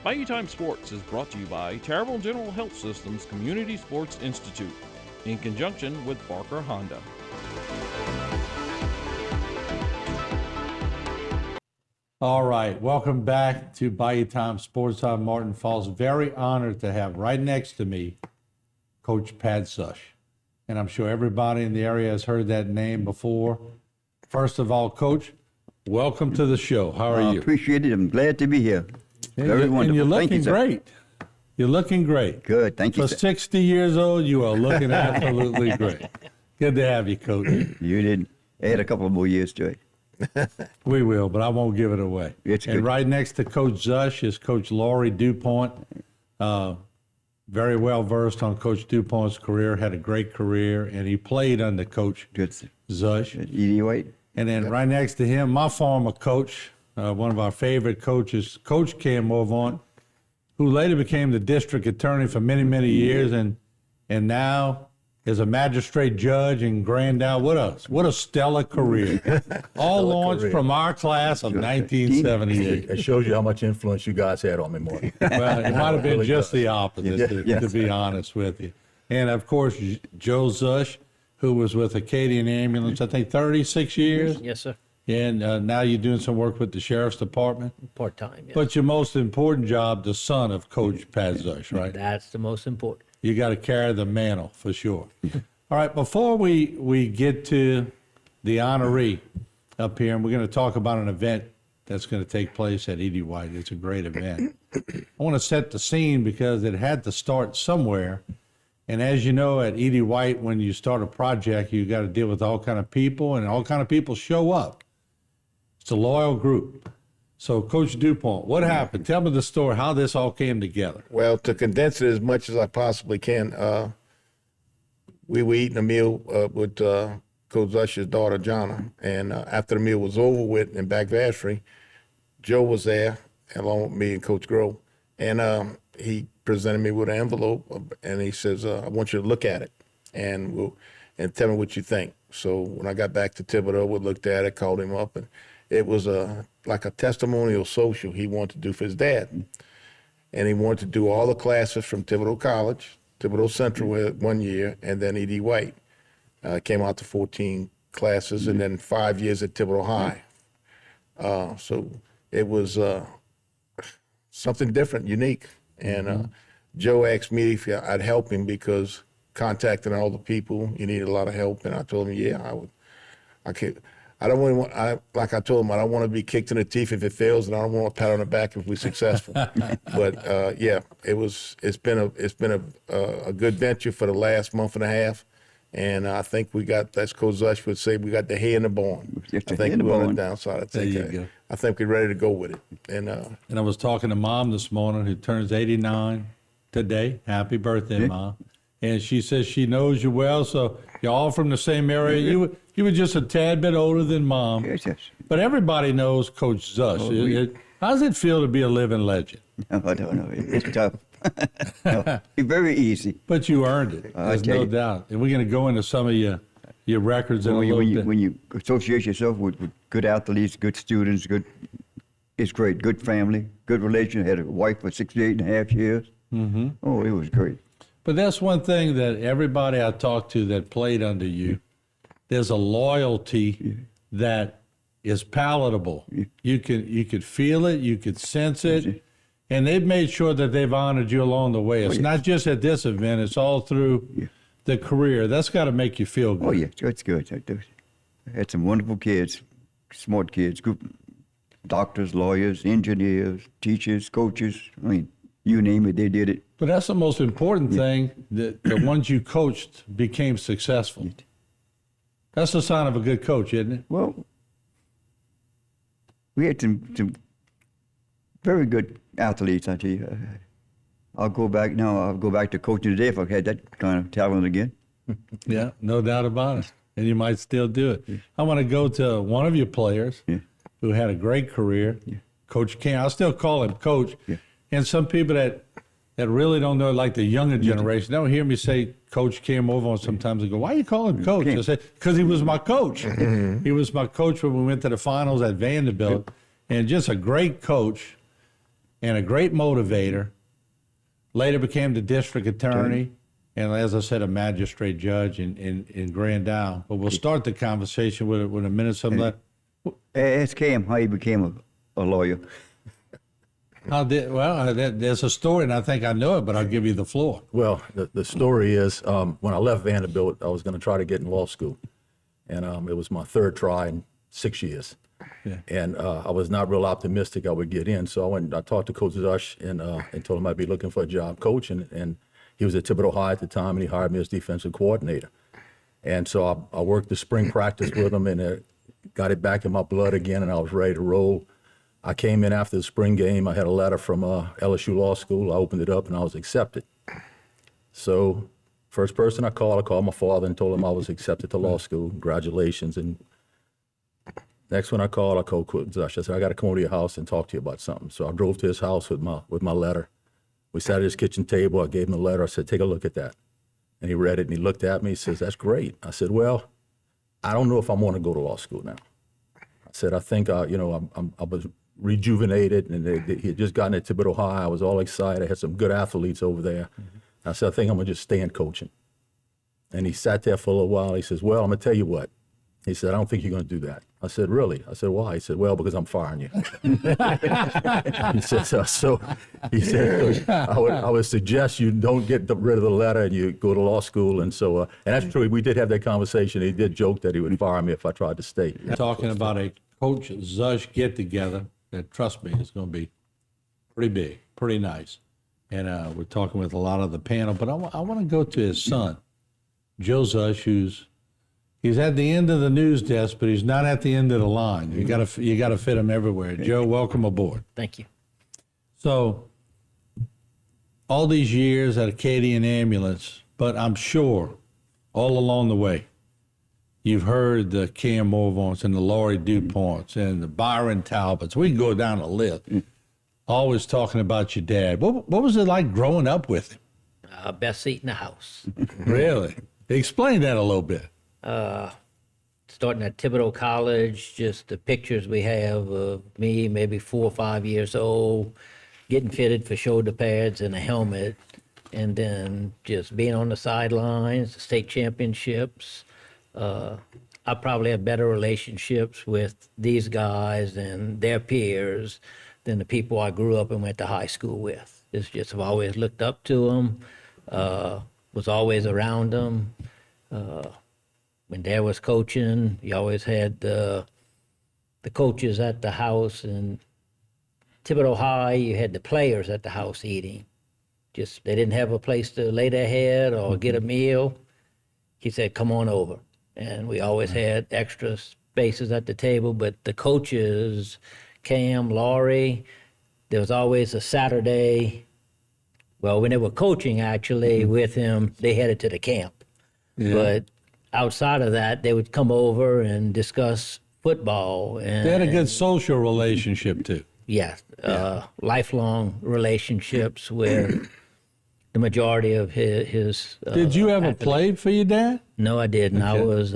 Bayou Time Sports is brought to you by Terrible General Health System's Community Sports Institute in conjunction with Barker Honda. All right, welcome back to Bayou Time Sports. I'm Martin Falls. Very honored to have right next to me Coach Pat Szush. And I'm sure everybody in the area has heard that name before. First of all, Coach, welcome to the show. How are you? Appreciate it. I'm glad to be here. Very wonderful. And you're looking Thank you, great. You're looking great. Good. Thank you, For sir. 60 years old, you are looking absolutely great. Good to have you, Coach. You did add a couple more years to it. We will, but I won't give it away. It's and good. Right next to Coach Szush is Coach Laury Dupont. Very well versed on Coach Dupont's career, had a great career, and he played under Coach Good, sir. Szush. Edie White. And then right next to him, my former coach, one of our favorite coaches, Coach Cam Morvant, who later became the district attorney for many, many years, and now is a magistrate judge in Grand Isle. What a stellar career. All launched from our class of 1978. It shows you how much influence you guys had on me, Martin. Well, it might have been really just does. the opposite, Yes. to be honest with you. And of course, Joe Szush, who was with Acadian Ambulance, I think 36 years. Yes, sir. And now you're doing some work with the Sheriff's Department. Part-time, yes. But your most important job, the son of Coach Pat Szush, right? That's the most important. You got to carry the mantle for sure. All right, before we get to the honoree up here, and we're going to talk about an event that's going to take place at Edie White. It's a great event. I want to set the scene because it had to start somewhere. And as you know, at Edie White, when you start a project, you got to deal with all kind of people, and all kind of people show up. It's a loyal group. So, Coach Dupont, what happened? Tell me the story, how this all came together. Well, to condense it as much as I possibly can, we were eating a meal with Coach Szush's daughter, Jonna, and after the meal was over with in back vestry, Joe was there along with me and Coach Grove, and he presented me with an envelope, and he says, I want you to look at it and tell me what you think. So when I got back to Thibodeau, we looked at it, called him up, and it was like a testimonial social he wanted to do for his dad. And he wanted to do all the classes from Thibodeau College, Thibodeau Central 1 year, and then Edie White. Came out to 14 classes, and then 5 years at Thibodeau High. So it was something different, unique. And Joe asked me if I'd help him because contacting all the people, you need a lot of help. And I told him, yeah, I would. I could. I don't really want. Like I told him, I don't want to be kicked in the teeth if it fails, and I don't want a pat on the back if we're successful. But yeah, it's been a good venture for the last month and a half, and I think we got, as Coach Szush would say, we got the hay in the barn. I think we're on the downside. I think we're ready to go with it. And I was talking to Mom this morning, who turns 89 today. Happy birthday, Mom! And she says she knows you well, so you're all from the same area. You were just a tad bit older than Mom. Yes, yes. But everybody knows Coach Szush. How does it feel to be a living legend? No, I don't know. It's tough. No, it's very easy. But you earned it. There's no doubt. And we're going to go into some of your records in a little bit. When you associate yourself with good athletes, good students, it's great. Good family, good relation. Had a wife for 68 and a half years. Mm-hmm. Oh, it was great. But that's one thing that everybody I talked to that played under you, there's a loyalty that is palatable. You could feel it, you could sense it, and they've made sure that they've honored you along the way. It's not just at this event, it's all through the career. That's got to make you feel good. Oh, yeah, it's good. I had some wonderful kids, smart kids, good doctors, lawyers, engineers, teachers, coaches. I mean, you name it, they did it. But that's the most important thing, that the ones you coached became successful. That's the sign of a good coach, isn't it? Well, we had some very good athletes, I tell you. I'll go back to coaching today if I had that kind of talent again. Yeah, no doubt about it. And you might still do it. I want to go to one of your players who had a great career, Coach Cam. I still call him Coach. Yeah. And some people that really don't know, like the younger generation, they'll hear me say Coach Cam Morvant sometimes. They go, why you call him Coach? I say, because he was my coach. He was my coach when we went to the finals at Vanderbilt. And just a great coach. and a great motivator. Later became the district attorney, and as I said, a magistrate judge in Grand Isle. But we'll start the conversation with a minute some left. Ask Cam how he became a lawyer. There's a story, and I think I know it, but I'll give you the floor. Well, the story is when I left Vanderbilt, I was going to try to get in law school. And it was my third try in 6 years. Yeah. And I was not real optimistic I would get in. So I went and I talked to Coach Szush and told him I'd be looking for a job coaching. And he was at Thibodeau High at the time, and he hired me as defensive coordinator. And so I worked the spring practice with him and got it back in my blood again, and I was ready to roll. I came in after the spring game. I had a letter from LSU Law School. I opened it up, and I was accepted. So first person I called my father and told him I was accepted to law school. Congratulations. And next one I called Coach Szush. I said, I got to come over to your house and talk to you about something. So I drove to his house with my letter. We sat at his kitchen table. I gave him the letter. I said, take a look at that. And he read it, and he looked at me. He says, that's great. I said, well, I don't know if I want to go to law school now. I said, I think, I was rejuvenated, and he had just gotten at Thibodeau High. I was all excited. I had some good athletes over there. I said, I think I'm going to just stay in coaching. And he sat there for a little while. He says, well, I'm going to tell you what. He said, I don't think you're going to do that. I said, really? I said, why? He said, well, because I'm firing you. He said, I would suggest you don't get rid of the letter and you go to law school. And so, and that's true. We did have that conversation. He did joke that he would fire me if I tried to stay. You're talking about a Coach Szush get-together that, trust me, is going to be pretty big, pretty nice. And we're talking with a lot of the panel. But I want to go to his son, Joe Szush, he's at the end of the news desk, but he's not at the end of the line. You got to fit him everywhere. Joe, welcome aboard. Thank you. So, all these years at Acadian Ambulance, but I'm sure all along the way, you've heard the Cam Morvants and the Laury Duponts and the Byron Talbots. We can go down the list. Always talking about your dad. What was it like growing up with him? Best seat in the house. Really? Explain that a little bit. Starting at Thibodeau College, just the pictures we have of me, maybe 4 or 5 years old, getting fitted for shoulder pads and a helmet, and then just being on the sidelines, the state championships. I probably have better relationships with these guys and their peers than the people I grew up and went to high school with. It's just, I've always looked up to them, was always around them. When Dad was coaching, you always had the coaches at the house, and Thibodeau High, you had the players at the house eating. Just, they didn't have a place to lay their head or get a meal. He said, come on over. And we always had extra spaces at the table, but the coaches, Cam, Laury, there was always a Saturday. Well, when they were coaching actually with him, they headed to the camp. Yeah. But outside of that, they would come over and discuss football. And, they had a good social relationship too. Yeah, lifelong relationships with the majority of his Did you ever athletes. play for your dad? No, I didn't. Okay. I was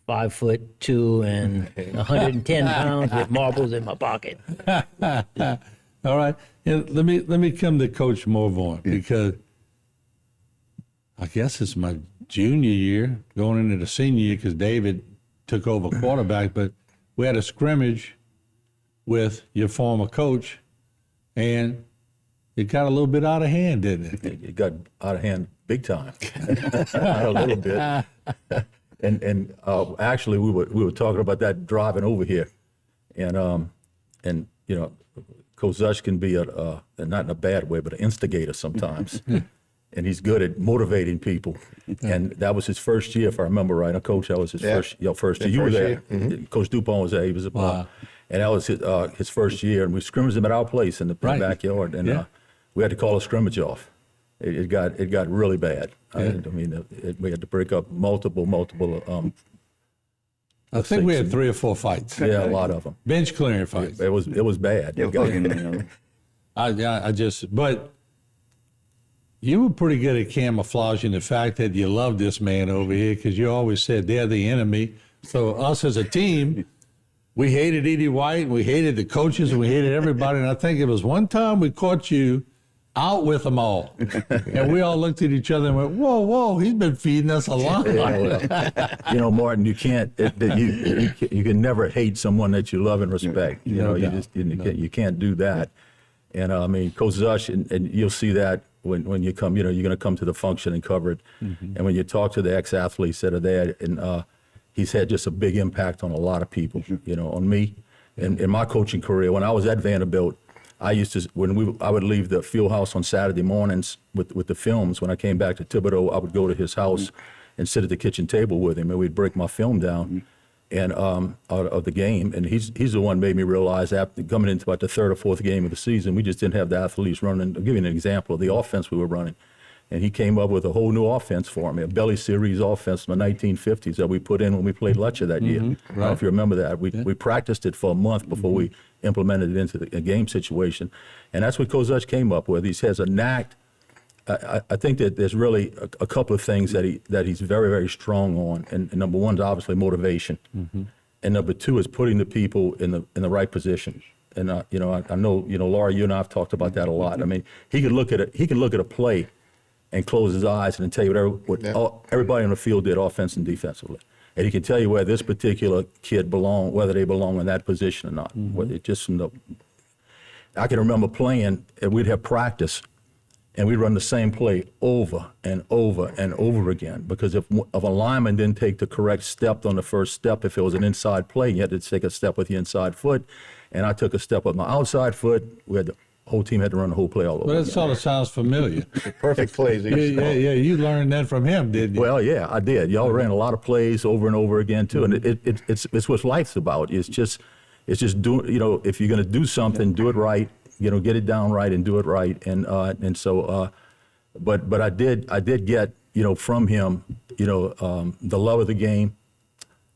5'2" and 110 pounds with marbles in my pocket. All right. Yeah, let me come to Coach Morvant, because I guess it's my junior year, going into the senior year, because David took over quarterback, but we had a scrimmage with your former coach, and it got a little bit out of hand, didn't it? It got out of hand big time. Not a little bit. And actually, we were talking about that driving over here, and you know, Coach Szush can be not in a bad way, but an instigator sometimes. And he's good at motivating people. And that was his first year, if I remember right. Now, Coach, that was his first year. You were there. Mm-hmm. Coach Dupont was there. He was a wow. And that was his first year. And we scrimmaged him at our place in the backyard. And we had to call a scrimmage off. It got really bad. Yeah. We had to break up multiple. I think we had 3 or 4 fights. Yeah, a lot of them. Bench clearing fights. It was bad. But you were pretty good at camouflaging the fact that you loved this man over here, because you always said they're the enemy. So us as a team, we hated Edie White, we hated the coaches, and we hated everybody. And I think it was one time we caught you out with them all. And we all looked at each other and went, whoa, whoa, he's been feeding us a lot. You know, Martin, you can't, you can never hate someone that you love and respect. You know, you can't do that. And I mean, Coach Szush, and you'll see that when you come, you know, you're going to come to the function and cover it. And when you talk to the ex-athletes that are there, and he's had just a big impact on a lot of people, you know, on me. And in my coaching career, when I was at Vanderbilt, I used to, I would leave the field house on Saturday mornings with the films. When I came back to Thibodeau, I would go to his house and sit at the kitchen table with him, and we'd break my film down and out of the game. And he's the one made me realize, after coming into about the third or fourth game of the season, we just didn't have the athletes running. I'll give you an example of the offense we were running. And he came up with a whole new offense for me, a belly series offense from the 1950s that we put in when we played Letcher that year. I don't know if you remember that. We practiced it for a month before we implemented it into a game situation. And that's what Coach Szush came up with. He has a knack. I think that there's really a couple of things that he's very, very strong on. And number one is obviously motivation. And number two is putting the people in the right position. And you know, I know, you know, Laury, you and I have talked about that a lot. I mean, he could look at a play and close his eyes and tell you what everybody on the field did, offense and defensively. And he can tell you where this particular kid belong, whether they belong in that position or not. It just, I can remember playing, and we'd have practice, and we'd run the same play over and over and over again. Because if a lineman didn't take the correct step on the first step, if it was an inside play, you had to take a step with the inside foot, and I took a step with my outside foot. The whole team had to run the whole play all over. Well, that sort of sounds familiar. Perfect plays. Yeah, you learned that from him, didn't you? Well, yeah, I did. Y'all ran a lot of plays over and over again too, and it's what life's about. It's just doing. You know, if you're going to do something, do it right. You know, get it down right and do it right. And so, but I did get, you know, from him, you know, the love of the game.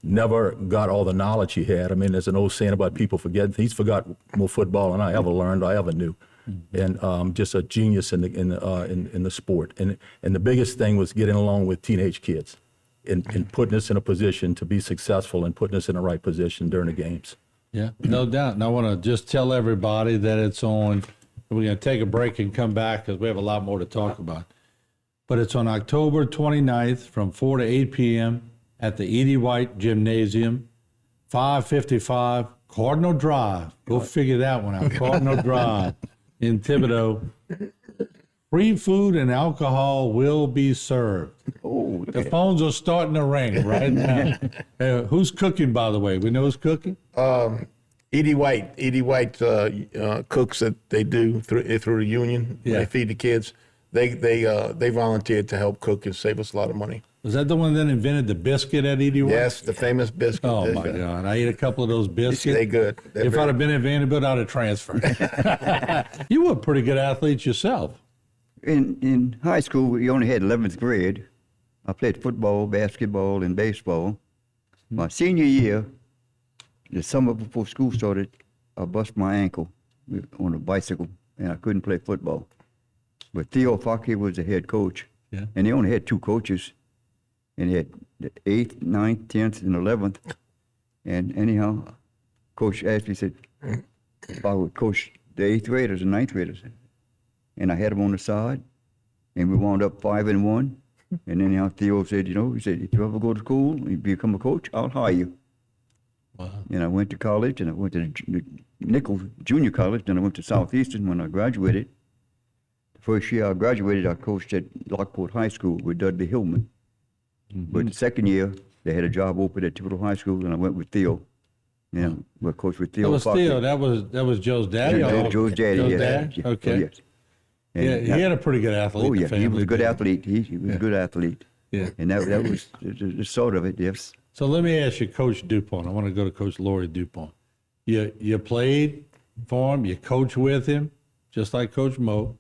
Never got all the knowledge he had. I mean, there's an old saying about people forgetting. He's forgot more football than I ever learned, I ever knew, and just a genius in the sport. And the biggest thing was getting along with teenage kids, and putting us in a position to be successful and putting us in the right position during the games. Yeah, no doubt. And I want to just tell everybody that it's on. We're going to take a break and come back because we have a lot more to talk about. But it's on October 29th from 4 to 8 p.m. at the Edie White Gymnasium, 555 Cardinal Drive. Go figure that one out. Cardinal Drive in Thibodeau. Free food and alcohol will be served. Oh, The phones are starting to ring right now. Who's cooking, by the way? We know who's cooking? Edie White cooks that they do through the union. Yeah. They feed the kids. They volunteered to help cook and save us a lot of money. Was that the one that invented the biscuit at Edie White? Yes, the famous biscuit. Oh, my God. I ate a couple of those biscuits. They good. If I'd have been at Vanderbilt, I'd have transferred. You were a pretty good athlete yourself. In high school, we only had 11th grade. I played football, basketball, and baseball. My senior year, the summer before school started, I busted my ankle on a bicycle, and I couldn't play football. But Theo Faki was the head coach, and they only had two coaches, and they had the 8th, 9th, 10th, and 11th. And anyhow, Coach asked me, said, if I would coach the 8th graders and 9th graders. And I had them on the side, and we wound up 5-1. And then anyhow, Theo said, you know, he said, if you ever go to school and you become a coach, I'll hire you. Wow. And I went to college, and I went to the Nichols Junior College, then I went to Southeastern when I graduated. The first year I graduated, I coached at Lockport High School with Dudley Hillman. But the second year, they had a job open at Thibodeau High School, and I went with Theo. Yeah, we coached with Theo. That was Theo. That was Joe's daddy. Joe's daddy, Joe's yes. dad? Yeah, Okay. oh, yes. And Yeah, he had a pretty good athlete. Oh, the yeah, he family was a good did. athlete. He was a good athlete. Yeah. And that was the sort of it, yes. So let me ask you, Coach Dupont. I want to go to Coach Laury Dupont. You played for him. You coached with him, just like Coach Mo.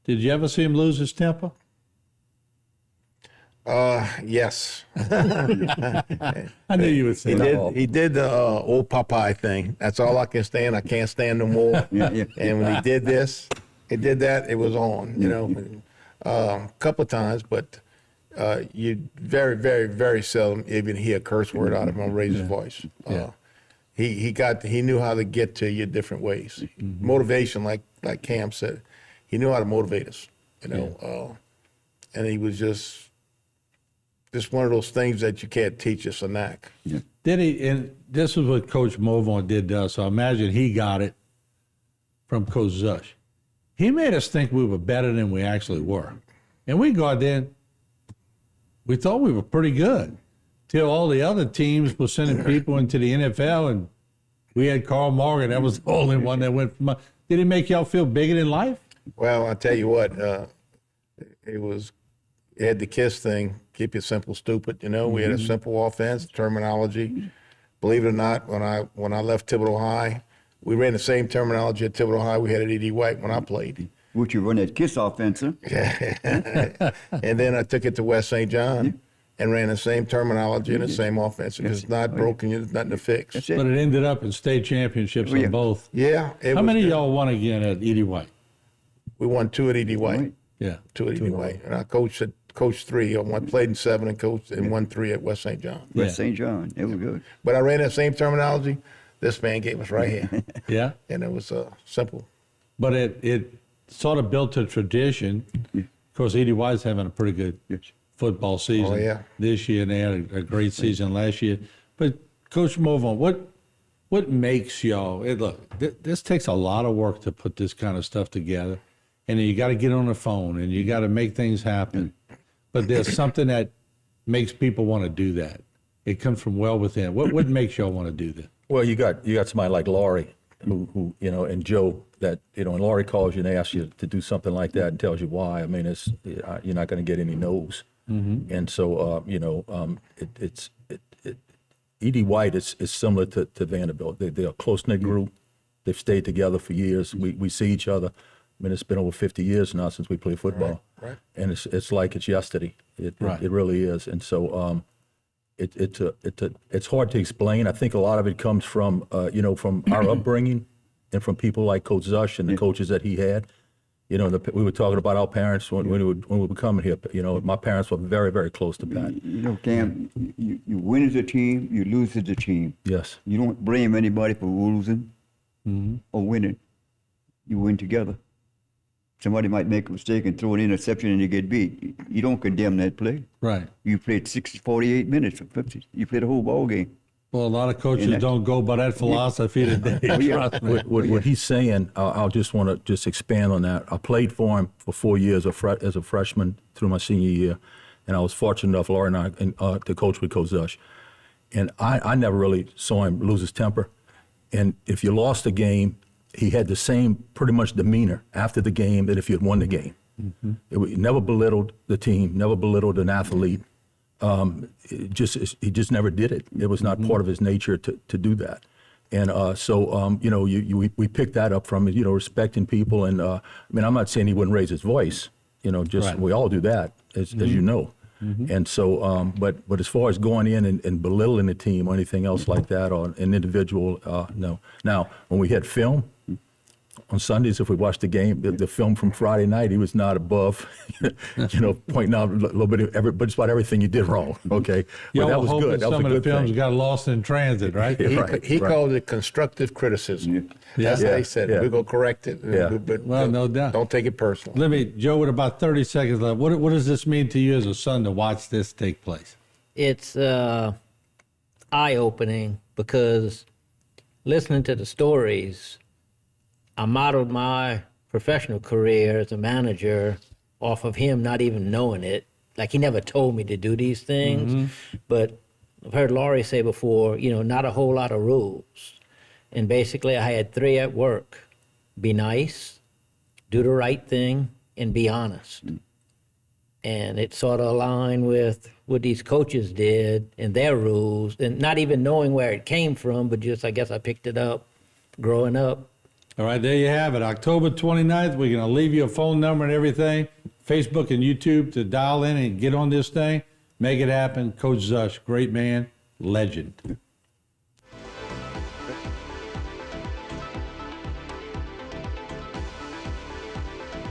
Did you ever see him lose his temper? Yes. I knew you would say that. He did the old Popeye thing. That's all I can stand. I can't stand no more. Yeah. And when he did that, it was on, you know, a couple of times, but you very, very, very seldom even hear a curse word out of him or raise his voice. he knew how to get to you different ways. Motivation, like Cam said, he knew how to motivate us, and he was just one of those things that you can't teach. It's a knack. Yeah. Did he? And this is what Coach Morvant did to us. So I imagine he got it from Coach Szush. He made us think we were better than we actually were, and we got in. We thought we were pretty good, till all the other teams were sending people into the NFL, and we had Carl Morgan. That was the only one that went from. Did he make y'all feel bigger than life? Well, I tell you what, it had the KISS thing, keep it simple, stupid. We had a simple offense, terminology. Believe it or not, when I left Thibodeau High, we ran the same terminology at Thibodeau High we had at E.D. White when I played. Would you run that KISS offense, huh? And then I took it to West St. John and ran the same terminology and the same offense. If it's not broken, there's nothing to fix. That's it. But it ended up in state championships Oh, yeah. on both. Yeah. How many of y'all won again at E.D. White? We won 2 at E.D. White. Right. Yeah. 2 at E.D. White. And I coached 3. I played in 7 and coached and won 3 at West St. John. West St. John. It was good. But I ran that same terminology this man gave us right here. Yeah. And it was simple. But it sort of built a tradition. Of course, E.D. White's having a pretty good Yes. football season this year, and they had a great season last year. But Coach Morvant, what makes y'all? Look, this takes a lot of work to put this kind of stuff together, and then you got to get on the phone and you got to make things happen. But there's something that makes people want to do that. It comes from well within. What makes y'all want to do that? Well, you got somebody like Laury, who and Joe, that and Laury calls you and asks you to do something like that and tells you why. I mean, you're not going to get any no's. And so E.D. White is similar to Vanderbilt. They're a close knit group. They've stayed together for years. We see each other. I mean, it's been over 50 years now since we played football, Right. And it's like it's yesterday. It really is. And so it's hard to explain. I think a lot of it comes from from our upbringing and from people like Coach Szush and the coaches that he had. We were talking about our parents when we were coming here. My parents were very, very close to Pat. Cam, you win as a team, you lose as a team. Yes. You don't blame anybody for losing or winning. You win together. Somebody might make a mistake and throw an interception and you get beat. You don't condemn that play. Right. You played 48 minutes or 50. You played a whole ball game. Well, a lot of coaches don't go by that philosophy today. Trust me. What he's saying, I'll just want to expand on that. I played for him for 4 years as a freshman through my senior year, and I was fortunate enough, Laury and I, to coach with Coach Szush. And I never really saw him lose his temper. And if you lost a game, he had the same pretty much demeanor after the game that if you had won the game. He never belittled the team, never belittled an athlete. He just never did it. It was not part of his nature to do that. And we picked that up from respecting people. And I'm not saying he wouldn't raise his voice. We all do that, as you know. And so, but as far as going in and belittling the team or anything else like that, or an individual, no. Now, when we had film on Sundays, if we watched the game, the film from Friday night, he was not above, pointing out a little bit of just about everything you did wrong. Okay, but that was good. That was some a of the good films thing. got lost in transit, right? He called it constructive criticism. That's Yeah. what he said. Yeah. We're going to correct it. Yeah. But Well, no doubt. Don't take it personal. Let me, Joe, with about 30 seconds left, what does this mean to you as a son to watch this take place? It's eye-opening because listening to the stories, I modeled my professional career as a manager off of him not even knowing it. Like, he never told me to do these things. But I've heard Laury say before, not a whole lot of rules. And basically, I had 3 at work: be nice, do the right thing, and be honest. And it sort of aligned with what these coaches did and their rules, and not even knowing where it came from, but just, I guess I picked it up growing up. All right, there you have it. October 29th, we're going to leave you a phone number and everything, Facebook and YouTube, to dial in and get on this thing. Make it happen. Coach Szush, great man, legend.